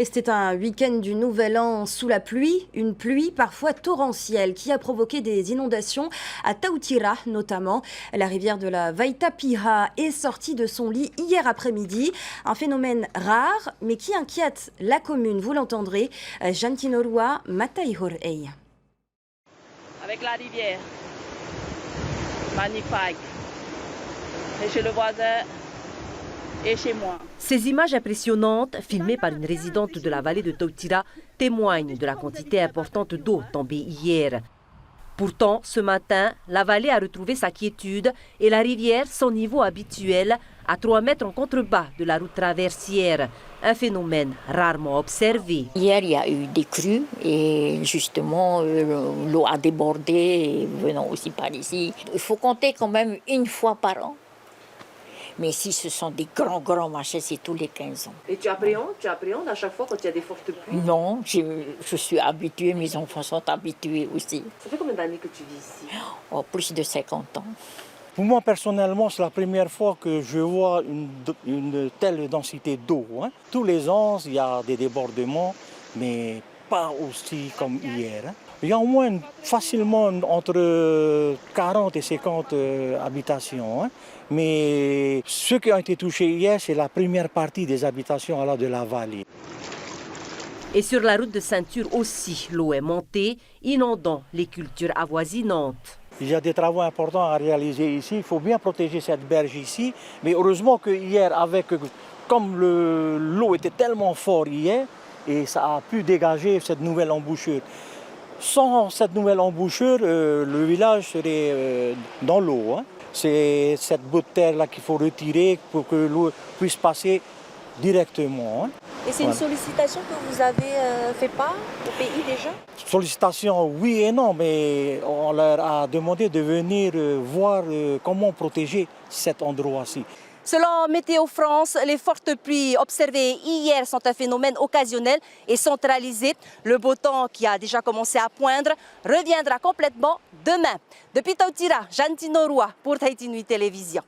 Et c'était un week-end du Nouvel An sous la pluie, une pluie parfois torrentielle qui a provoqué des inondations à Tautira notamment. La rivière de la Vaitapiha est sortie de son lit hier après-midi. Un phénomène rare mais qui inquiète la commune, vous l'entendrez. Jantinorua Mataihorei. Avec la rivière, magnifique. Et chez le voisin et chez moi. Ces images impressionnantes, filmées par une résidente de la vallée de Tautira, témoignent de la quantité importante d'eau tombée hier. Pourtant, ce matin, la vallée a retrouvé sa quiétude et la rivière son niveau habituel, à 3 mètres en contrebas de la route traversière. Un phénomène rarement observé. Hier, il y a eu des crues et justement, l'eau a débordé, venant aussi par ici. Il faut compter quand même une fois par an. Mais si ce sont des grands machins, c'est tous les 15 ans. Et tu appréhendes à chaque fois quand il y a des fortes pluies? Non, je suis habituée, mes enfants sont habitués aussi. Ça fait combien d'années que tu vis ici? Oh, plus de 50 ans. Pour moi, personnellement, c'est la première fois que je vois une telle densité d'eau. Tous les ans, il y a des débordements, mais pas aussi comme hier. Il y a au moins facilement entre 40 et 50 habitations. Mais ceux qui ont été touchés hier, c'est la première partie des habitations de la vallée. Et sur la route de ceinture aussi, l'eau est montée, inondant les cultures avoisinantes. Il y a des travaux importants à réaliser ici. Il faut bien protéger cette berge ici. Mais heureusement que hier, comme l'eau était tellement forte hier, et ça a pu dégager cette nouvelle embouchure. Sans cette nouvelle embouchure, le village serait dans l'eau. C'est cette bout de terre-là qu'il faut retirer pour que l'eau puisse passer directement. Et c'est une sollicitation que vous avez fait part au pays déjà? Sollicitation, oui et non, mais on leur a demandé de venir voir comment protéger cet endroit-ci. Selon Météo France, les fortes pluies observées hier sont un phénomène occasionnel et centralisé. Le beau temps qui a déjà commencé à poindre reviendra complètement demain. Depuis Tautira, Jantinorua pour Tahiti Nui Télévision.